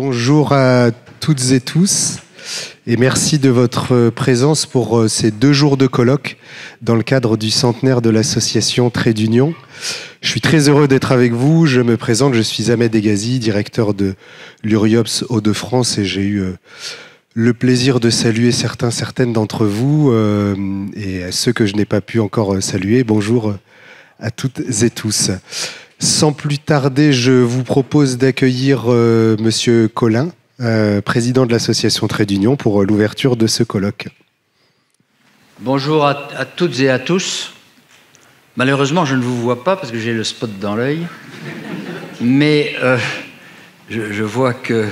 Bonjour à toutes et tous et merci de votre présence pour ces 2 jours de colloque dans le cadre du centenaire de l'association Trait d'Union. Je suis très heureux d'être avec vous. Je me présente, je suis Ahmed Egazi, directeur de l'Uriops Hauts-de-France et j'ai eu le plaisir de saluer certaines d'entre vous et à ceux que je n'ai pas pu encore saluer. Bonjour à toutes et tous. Sans plus tarder, je vous propose d'accueillir Monsieur Collin, président de l'association Trait d'Union, pour l'ouverture de ce colloque. Bonjour à toutes et à tous. Malheureusement, je ne vous vois pas parce que j'ai le spot dans l'œil, mais je vois que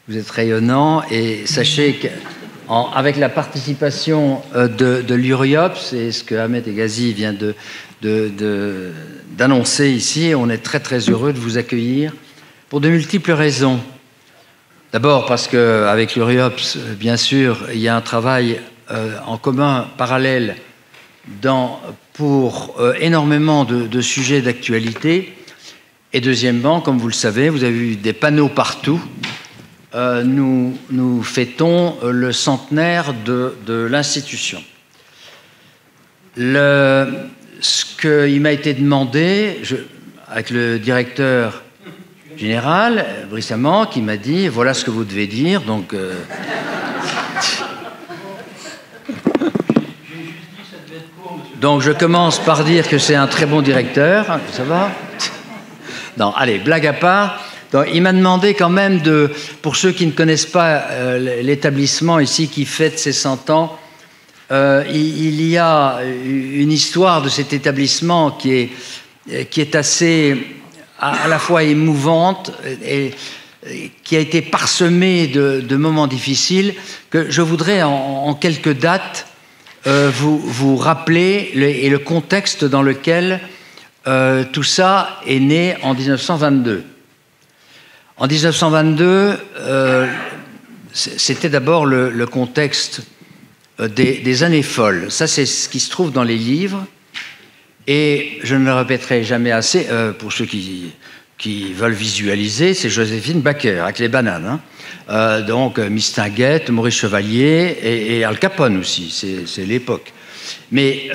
vous êtes rayonnant et sachez qu'avec la participation de l'Uriops et ce que Ahmed Egazi vient d'annoncer ici, on est très heureux de vous accueillir pour de multiples raisons. D'abord parce qu'avec l'Uriops, bien sûr, il y a un travail en commun, parallèle, pour énormément de sujets d'actualité. Et deuxièmement, comme vous le savez, vous avez vu des panneaux partout. Nous fêtons le centenaire de l'institution. Ce qu'il m'a été demandé, avec le directeur général, récemment, qui m'a dit « voilà ce que vous devez dire ». Donc, donc je commence par dire que c'est un très bon directeur. Ça va? Non, allez, blague à part. Donc, il m'a demandé quand même pour ceux qui ne connaissent pas l'établissement ici qui fête ses 100 ans, il y a une histoire de cet établissement qui est assez à la fois émouvante et qui a été parsemée de moments difficiles que je voudrais en quelques dates vous rappeler et le contexte dans lequel tout ça est né en 1922. En 1922, c'était d'abord le contexte des années folles. Ça, c'est ce qui se trouve dans les livres. Et je ne le répéterai jamais assez, pour ceux qui veulent visualiser, c'est Joséphine Baker, avec les bananes. Hein. Donc, Mistinguett, Maurice Chevalier et Al Capone aussi, c'est l'époque. Mais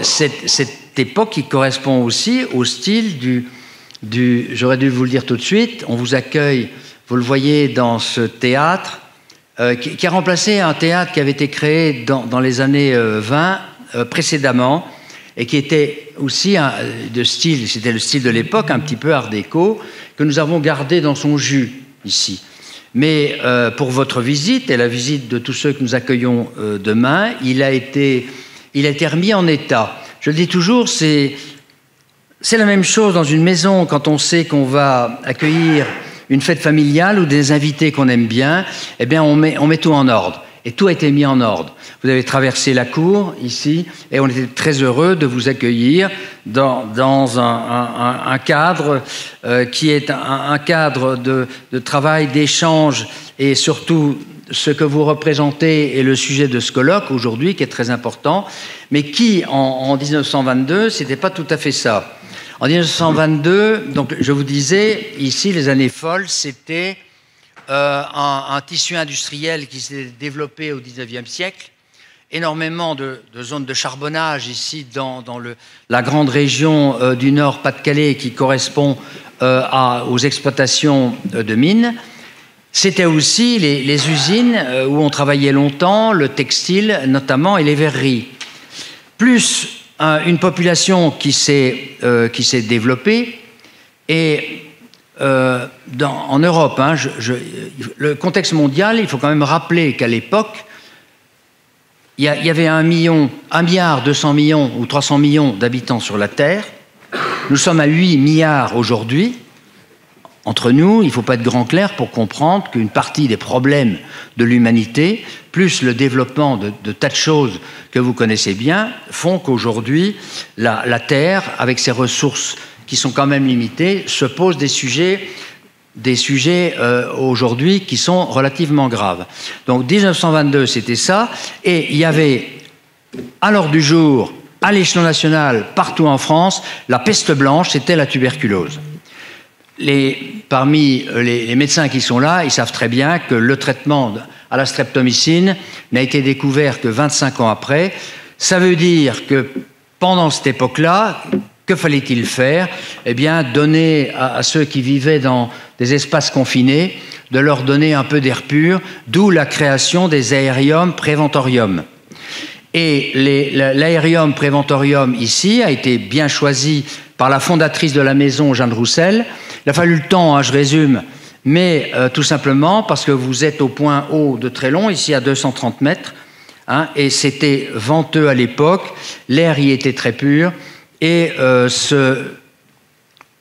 cette époque qui correspond aussi au style j'aurais dû vous le dire tout de suite, on vous accueille, vous le voyez dans ce théâtre, qui a remplacé un théâtre qui avait été créé dans les années 20 précédemment, et qui était aussi c'était le style de l'époque, un petit peu art déco, que nous avons gardé dans son jus ici. Mais pour votre visite et la visite de tous ceux que nous accueillons demain, il a été remis en état. Je le dis toujours, c'est la même chose dans une maison quand on sait qu'on va accueillir une fête familiale ou des invités qu'on aime bien, eh bien on met tout en ordre. Et tout a été mis en ordre. Vous avez traversé la cour ici et on était très heureux de vous accueillir dans un cadre qui est un cadre de travail, d'échange et surtout ce que vous représentez est le sujet de ce colloque aujourd'hui qui est très important, mais qui en 1922, c'était pas tout à fait ça. En 1922, donc je vous disais, ici, les années folles, c'était un tissu industriel qui s'est développé au XIXe siècle. Énormément de zones de charbonnage ici dans la grande région du Nord Pas-de-Calais qui correspond aux exploitations de mines. C'était aussi les usines où on travaillait longtemps, le textile notamment et les verreries. Plus une population qui s'est développée et en Europe, hein, le contexte mondial, il faut quand même rappeler qu'à l'époque, il y avait 1 milliard 200 millions ou 300 millions d'habitants sur la Terre. Nous sommes à 8 milliards aujourd'hui. Entre nous, il ne faut pas être grand clair pour comprendre qu'une partie des problèmes de l'humanité, plus le développement de tas de choses que vous connaissez bien, font qu'aujourd'hui, la Terre, avec ses ressources qui sont quand même limitées, se pose des sujets aujourd'hui qui sont relativement graves. Donc 1922, c'était ça, et il y avait à l'ordre du jour, à l'échelon national, partout en France, la peste blanche, c'était la tuberculose. parmi les médecins qui sont là, ils savent très bien que le traitement à la streptomycine n'a été découvert que 25 ans après. Ça veut dire que pendant cette époque-là, que fallait-il faire? Eh bien, donner à ceux qui vivaient dans des espaces confinés, de leur donner un peu d'air pur, d'où la création des aériums préventorium. Et l'aérium préventorium ici a été bien choisi par la fondatrice de la maison, Jeanne Roussel. Il a fallu le temps, hein, je résume, mais tout simplement parce que vous êtes au point haut de Trélon, ici à 230 mètres, hein, et c'était venteux à l'époque, l'air y était très pur, et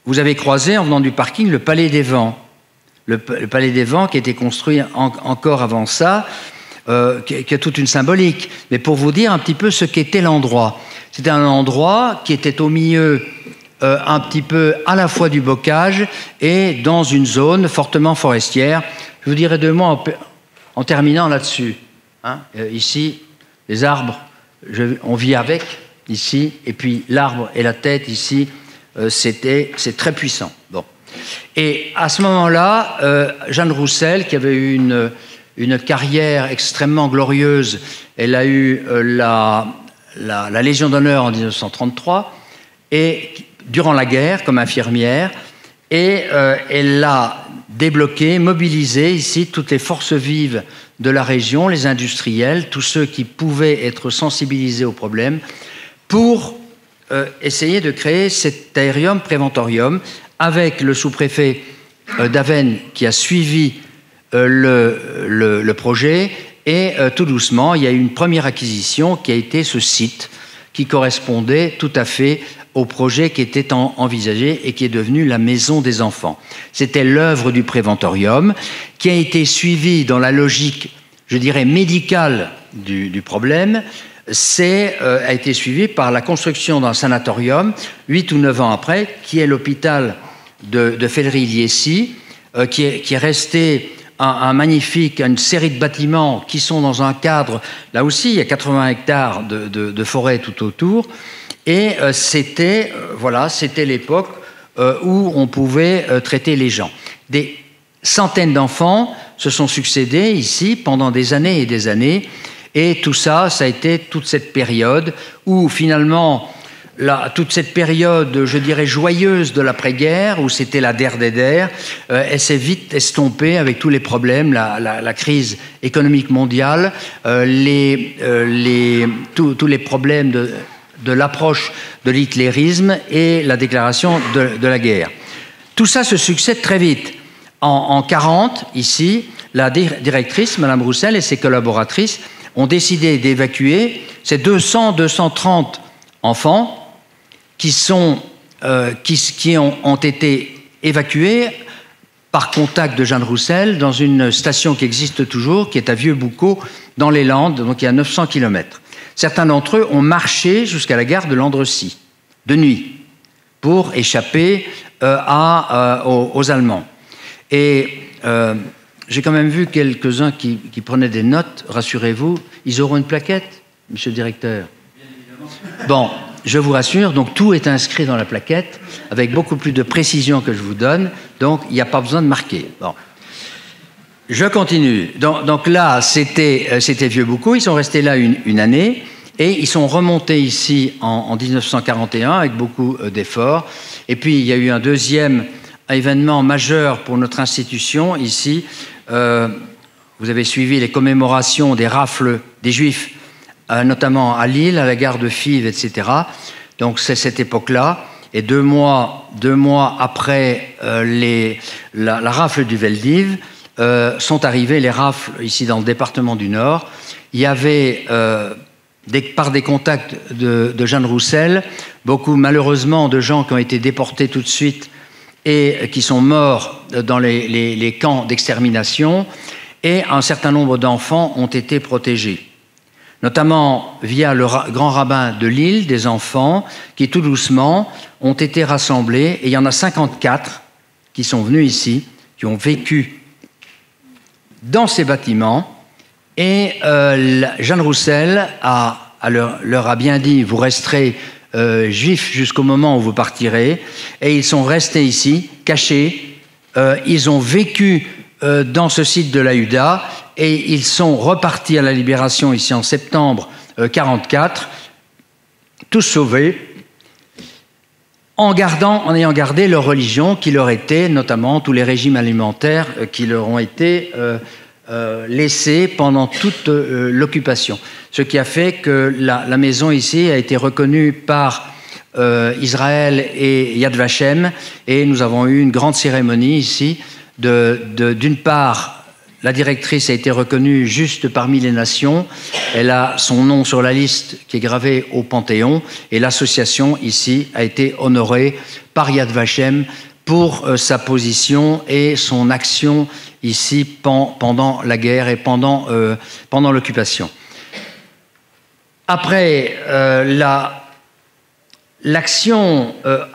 vous avez croisé, en venant du parking, le Palais des Vents. Le Palais des Vents qui a été construit encore avant ça, qui a toute une symbolique. Mais pour vous dire un petit peu ce qu'était l'endroit. C'était un endroit qui était au milieu un petit peu à la fois du bocage et dans une zone fortement forestière. Je vous dirai 2 mots en terminant là-dessus. Hein, ici, les arbres, on vit avec, ici, et puis l'arbre et la tête, ici, c'est très puissant. Bon. Et à ce moment-là, Jeanne Roussel, qui avait eu une carrière extrêmement glorieuse, elle a eu la Légion d'honneur en 1933, et durant la guerre, comme infirmière, et elle a débloqué, mobilisé ici toutes les forces vives de la région, les industriels, tous ceux qui pouvaient être sensibilisés au problème, pour essayer de créer cet aérium préventorium avec le sous-préfet d'Avesnes qui a suivi le projet, et tout doucement, il y a eu une première acquisition qui a été ce site qui correspondait tout à fait au projet qui était envisagé et qui est devenu la Maison des Enfants. C'était l'œuvre du préventorium qui a été suivie dans la logique, je dirais, médicale du problème. A été suivi par la construction d'un sanatorium 8 ou 9 ans après, qui est l'hôpital de Fellery-Liessy, qui est resté une série de bâtiments qui sont dans un cadre, là aussi il y a 80 hectares de forêt tout autour, et c'était l'époque où on pouvait traiter les gens. Des centaines d'enfants se sont succédés ici pendant des années et des années, et tout ça, ça a été toute cette période où finalement, toute cette période, je dirais, joyeuse de l'après-guerre, où c'était la der des der, elle s'est vite estompée avec tous les problèmes, la crise économique mondiale, tous les problèmes de l'approche de l'hitlérisme et la déclaration de la guerre. Tout ça se succède très vite. En 1940, ici, la directrice, Madame Roussel, et ses collaboratrices ont décidé d'évacuer ces 230 enfants qui ont été évacués par contact de Jeanne Roussel dans une station qui existe toujours, qui est à Vieux-Boucau, dans les Landes, donc il y a 900 km. Certains d'entre eux ont marché jusqu'à la gare de Landrecy, de nuit, pour échapper aux Allemands. Et j'ai quand même vu quelques-uns qui prenaient des notes, rassurez-vous, ils auront une plaquette, monsieur le directeur. Bon, je vous rassure, donc tout est inscrit dans la plaquette, avec beaucoup plus de précision que je vous donne, donc il n'y a pas besoin de marquer. Bon. Je continue. Donc là, c'était Vieux-Boucau, ils sont restés là une année, et ils sont remontés ici en 1941 avec beaucoup d'efforts. Et puis il y a eu un deuxième événement majeur pour notre institution ici. Vous avez suivi les commémorations des rafles des Juifs, notamment à Lille, à la gare de Fives, etc. Donc c'est cette époque-là. Et 2 mois après la rafle du Veldiv, sont arrivées les rafles ici dans le département du Nord. Il y avait, par des contacts de Jeanne Roussel, beaucoup malheureusement de gens qui ont été déportés tout de suite et qui sont morts dans les camps d'extermination, et un certain nombre d'enfants ont été protégés, notamment via le grand rabbin de Lille, des enfants qui tout doucement ont été rassemblés, et il y en a 54 qui sont venus ici, qui ont vécu dans ces bâtiments, et Jeanne Roussel leur a bien dit, vous resterez juifs jusqu'au moment où vous partirez, et ils sont restés ici, cachés. Ils ont vécu dans ce site de la UDA, et ils sont repartis à la Libération ici en septembre 1944, tous sauvés, en ayant gardé leur religion qui leur était, notamment tous les régimes alimentaires qui leur ont été laissés pendant toute l'occupation. Ce qui a fait que la maison ici a été reconnue par Israël et Yad Vashem, et nous avons eu une grande cérémonie ici. D'une part, la directrice a été reconnue juste parmi les nations. Elle a son nom sur la liste qui est gravée au Panthéon. Et l'association ici a été honorée par Yad Vashem pour sa position et son action ici pendant la guerre et pendant l'occupation. Après l'action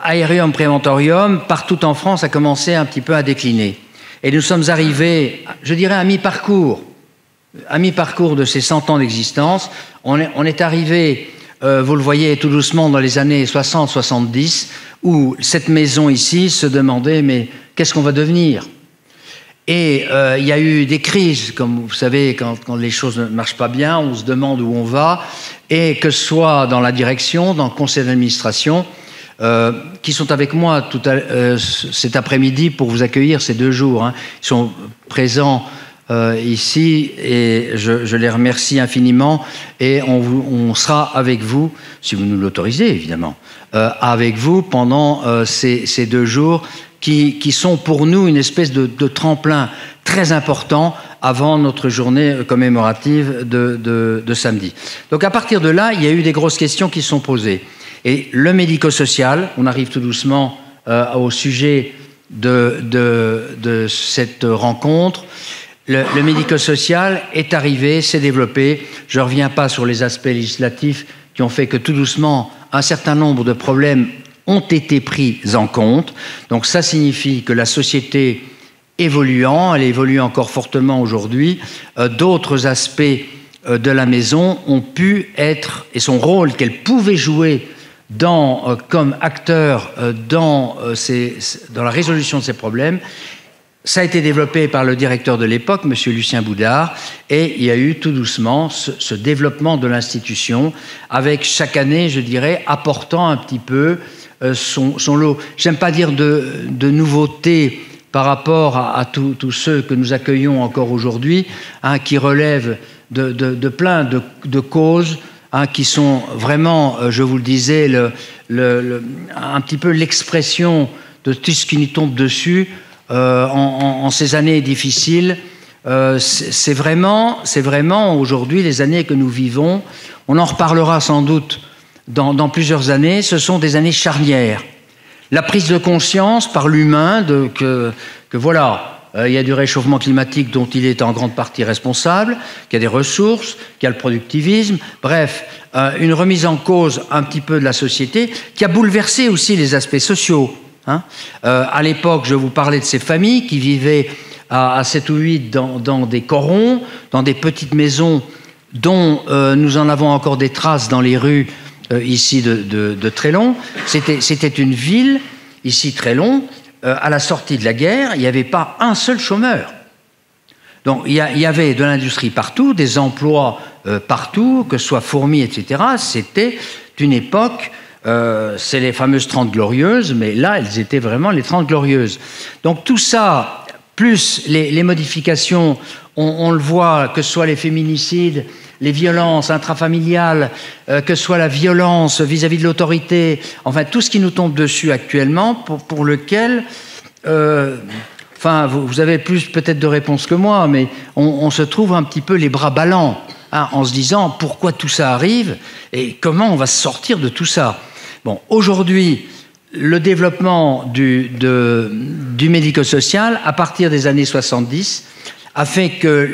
Aerium Praeventorium, partout en France, a commencé un petit peu à décliner. Et nous sommes arrivés, je dirais, à mi-parcours de ces 100 ans d'existence. On est arrivé, vous le voyez tout doucement, dans les années 60-70, où cette maison ici se demandait, mais qu'est-ce qu'on va devenir ? Et il y a eu des crises, comme vous savez, quand les choses ne marchent pas bien, on se demande où on va, et que ce soit dans la direction, dans le conseil d'administration, qui sont avec moi cet après-midi pour vous accueillir ces 2 jours. Hein. Ils sont présents ici et je les remercie infiniment, et on sera avec vous, si vous nous l'autorisez évidemment, avec vous pendant ces 2 jours qui sont pour nous une espèce de tremplin très important avant notre journée commémorative de samedi. Donc à partir de là, il y a eu des grosses questions qui se sont posées. Et le médico-social, on arrive tout doucement au sujet de cette rencontre. Le médico-social est arrivé, s'est développé. Je ne reviens pas sur les aspects législatifs qui ont fait que tout doucement, un certain nombre de problèmes ont été pris en compte. Donc ça signifie que la société évoluant, elle évolue encore fortement aujourd'hui, d'autres aspects de la maison ont pu être, et son rôle qu'elle pouvait jouer comme acteur dans la résolution de ces problèmes, ça a été développé par le directeur de l'époque, M. Lucien Boudard, et il y a eu tout doucement ce développement de l'institution, avec chaque année, je dirais, apportant un petit peu son lot. J'aime pas dire de nouveautés par rapport à tous ceux que nous accueillons encore aujourd'hui, hein, qui relèvent de plein de causes, hein, qui sont vraiment, je vous le disais, un petit peu l'expression de tout ce qui nous tombe dessus en ces années difficiles. C'est vraiment aujourd'hui les années que nous vivons. On en reparlera sans doute dans plusieurs années. Ce sont des années charnières. La prise de conscience par l'humain que voilà, il y a du réchauffement climatique dont il est en grande partie responsable, qu'il y a des ressources, qu'il y a le productivisme, bref, une remise en cause un petit peu de la société qui a bouleversé aussi les aspects sociaux. Hein. À l'époque, je vous parlais de ces familles qui vivaient à 7 ou 8 dans des corons, dans des petites maisons dont nous en avons encore des traces dans les rues ici de Trélon. C'était une ville, ici Trélon, à la sortie de la guerre, il n'y avait pas un seul chômeur. Donc il y avait de l'industrie partout, des emplois partout, que ce soit fourmis, etc. C'était une époque, c'est les fameuses 30 glorieuses, mais là, elles étaient vraiment les 30 glorieuses. Donc tout ça, plus les modifications, on le voit, que ce soit les féminicides, les violences intrafamiliales, que ce soit la violence vis-à-vis de l'autorité, enfin tout ce qui nous tombe dessus actuellement, pour lequel, vous avez plus peut-être de réponses que moi, mais on se trouve un petit peu les bras ballants, hein, en se disant pourquoi tout ça arrive et comment on va se sortir de tout ça. Bon, aujourd'hui, le développement du médico-social, à partir des années 70, a fait que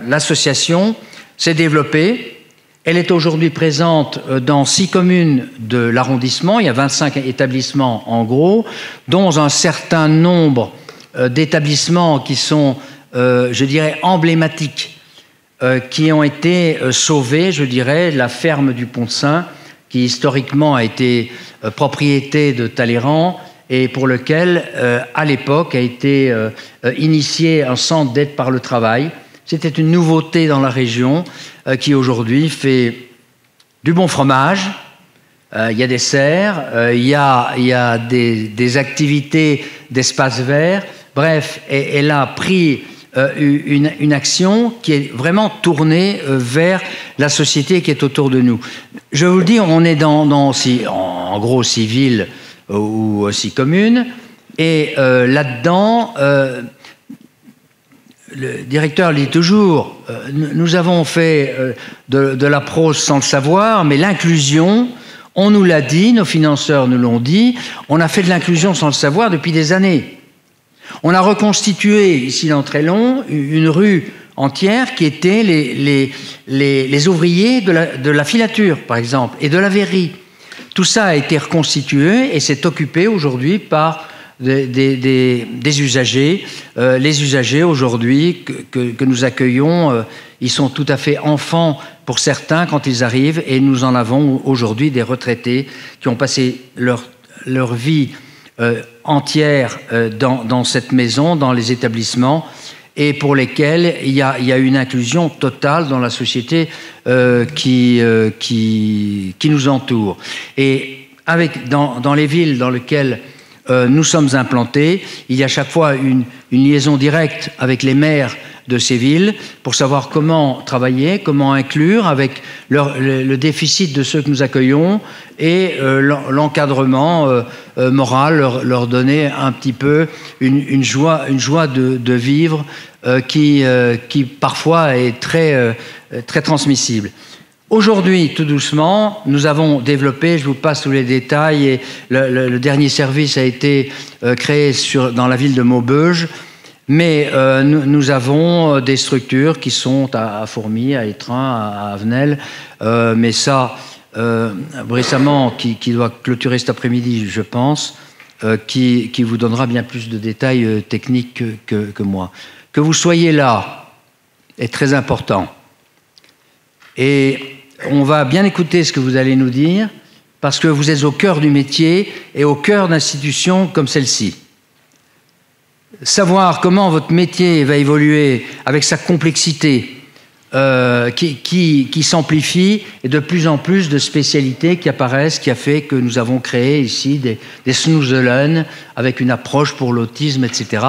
l'association s'est développée. Elle est aujourd'hui présente dans 6 communes de l'arrondissement. Il y a 25 établissements en gros, dont un certain nombre d'établissements qui sont, je dirais, emblématiques, qui ont été sauvés, je dirais, la ferme du Pont-de-Saint, qui historiquement a été propriété de Talleyrand et pour lequel, à l'époque, a été initié un centre d'aide par le travail. C'était une nouveauté dans la région qui aujourd'hui fait du bon fromage. Il y a des serres, il y a des activités d'espaces verts. Bref, elle a pris une action qui est vraiment tournée vers la société qui est autour de nous. Je vous le dis, on est en gros 6 villes ou 6 communes, et là-dedans, le directeur dit toujours, nous avons fait de la prose sans le savoir, mais l'inclusion, on nous l'a dit, nos financeurs nous l'ont dit, on a fait de l'inclusion sans le savoir depuis des années. On a reconstitué, ici dans Trélon, une rue entière qui était les ouvriers de la filature, par exemple, et de la verrerie. Tout ça a été reconstitué et c'est occupé aujourd'hui par des usagers. Les usagers aujourd'hui que nous accueillons, ils sont tout à fait enfants pour certains quand ils arrivent, et nous en avons aujourd'hui des retraités qui ont passé leur vie entière dans cette maison, dans les établissements, et pour lesquels il y a une inclusion totale dans la société qui nous entoure. Et dans les villes dans lesquelles nous sommes implantés, il y a chaque fois une liaison directe avec les maires de ces villes pour savoir comment travailler, comment inclure avec le déficit de ceux que nous accueillons et l'encadrement moral, leur donner un petit peu une joie de vivre qui parfois est très transmissible. Aujourd'hui, tout doucement, nous avons développé, je vous passe tous les détails, et le dernier service a été créé dans la ville de Maubeuge, mais nous avons des structures qui sont à Fourmies, à Étreins, à Avenel, mais ça, récemment, qui doit clôturer cet après-midi, je pense, qui vous donnera bien plus de détails techniques que moi. Que vous soyez là est très important. Et on va bien écouter ce que vous allez nous dire, parce que vous êtes au cœur du métier et au cœur d'institutions comme celle-ci. Savoir comment votre métier va évoluer avec sa complexité qui s'amplifie, et de plus en plus de spécialités qui apparaissent, qui a fait que nous avons créé ici des snoezelen avec une approche pour l'autisme, etc.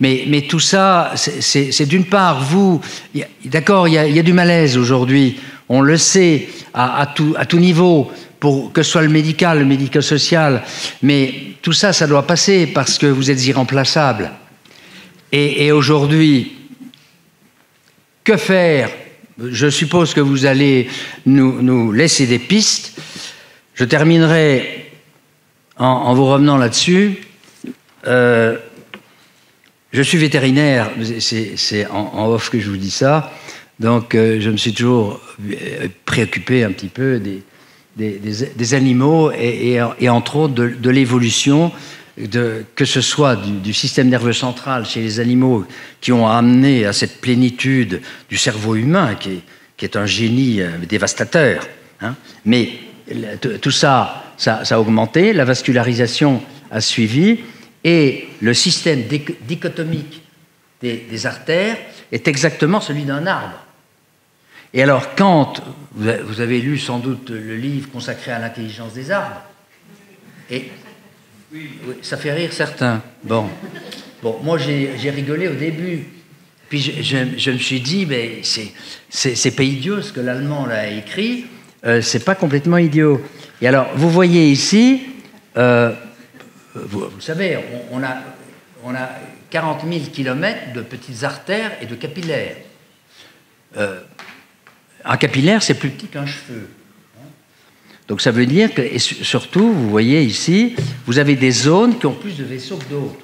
Mais tout ça, c'est d'une part, d'accord, il y a du malaise aujourd'hui, on le sait, à tout niveau, que ce soit le médico-social, mais tout ça, ça doit passer parce que vous êtes irremplaçable. Et aujourd'hui, que faire? Je suppose que vous allez nous laisser des pistes. Je terminerai en vous revenant là-dessus. Je suis vétérinaire, c'est en off que je vous dis ça, donc je me suis toujours préoccupé un petit peu des animaux et entre autres de l'évolution, que ce soit du système nerveux central chez les animaux qui ont amené à cette plénitude du cerveau humain qui est un génie dévastateur. Hein. Mais tout ça a augmenté, la vascularisation a suivi, et le système dichotomique des artères est exactement celui d'un arbre. Et alors, quand vous avez lu sans doute le livre consacré à l'intelligence des arbres, et oui, ça fait rire certains. Bon, moi j'ai rigolé au début, puis je me suis dit, mais c'est pas idiot ce que l'Allemand a écrit, c'est pas complètement idiot. Et alors, vous voyez ici, vous savez, on a 40 000 kilomètres de petites artères et de capillaires. Un capillaire, c'est plus petit qu'un cheveu. Donc ça veut dire que, et surtout, vous voyez ici, vous avez des zones qui ont plus de vaisseaux que d'autres.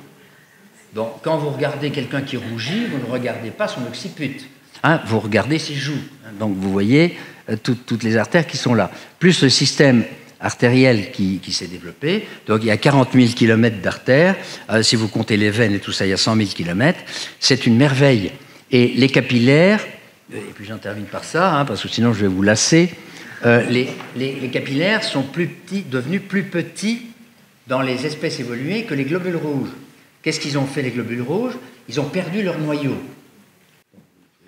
Donc quand vous regardez quelqu'un qui rougit, vous ne regardez pas son occiput, hein, vous regardez ses joues. Donc vous voyez toutes les artères qui sont là. Plus le système artériel qui s'est développé. Donc il y a 40 000 km d'artères. Si vous comptez les veines et tout ça, il y a 100 000 km. C'est une merveille. Et les capillaires, et puis j'en termine par ça, hein, parce que sinon je vais vous lasser, les capillaires sont devenus plus petits dans les espèces évoluées que les globules rouges. Qu'est-ce qu'ils ont fait, les globules rouges? Ils ont perdu leur noyau.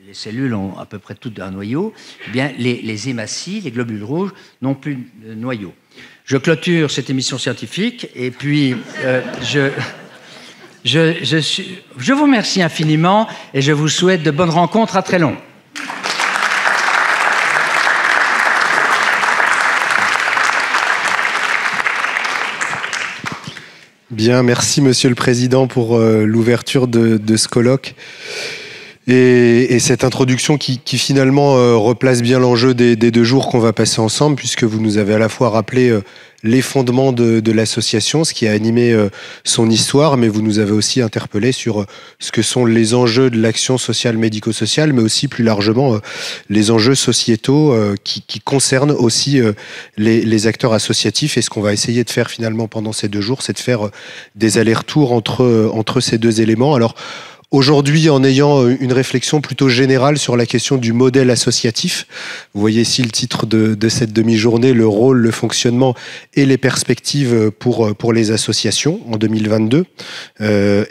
Les cellules ont à peu près toutes un noyau. Eh bien, les hématies, les globules rouges, n'ont plus de noyau. Je clôture cette émission scientifique et puis je vous remercie infiniment et je vous souhaite de bonnes rencontres à Trélon. Bien, merci Monsieur le Président pour l'ouverture de ce colloque et cette introduction qui finalement replace bien l'enjeu des 2 jours qu'on va passer ensemble, puisque vous nous avez à la fois rappelé les fondements de l'association, ce qui a animé son histoire, mais vous nous avez aussi interpellé sur ce que sont les enjeux de l'action sociale médico-sociale, mais aussi plus largement les enjeux sociétaux qui concernent aussi les acteurs associatifs. Et ce qu'on va essayer de faire finalement pendant ces 2 jours, c'est de faire des allers-retours entre ces 2 éléments. Alors, aujourd'hui, en ayant une réflexion plutôt générale sur la question du modèle associatif, vous voyez ici le titre de cette demi-journée, le rôle, le fonctionnement et les perspectives pour les associations en 2022.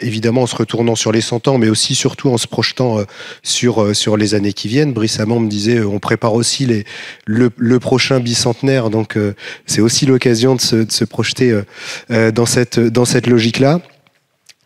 Évidemment, en se retournant sur les 100 ans, mais aussi surtout en se projetant sur les années qui viennent. Brice Hamon me disait, on prépare aussi le prochain bicentenaire, donc c'est aussi l'occasion de se projeter dans cette logique-là.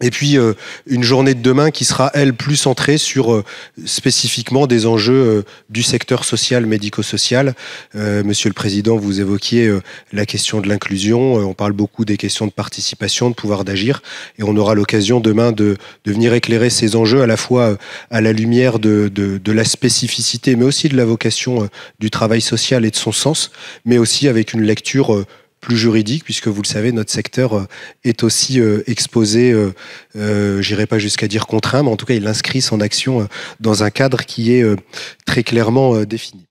Et puis une journée de demain qui sera, elle, plus centrée sur spécifiquement des enjeux du secteur social, médico-social. Monsieur le Président, vous évoquiez la question de l'inclusion. On parle beaucoup des questions de participation, de pouvoir d'agir. Et on aura l'occasion demain de venir éclairer ces enjeux à la fois à la lumière de la spécificité, mais aussi de la vocation du travail social et de son sens, mais aussi avec une lecture plus juridique, puisque vous le savez, notre secteur est aussi exposé, j'irai pas jusqu'à dire contraint, mais en tout cas, il inscrit son action dans un cadre qui est très clairement défini.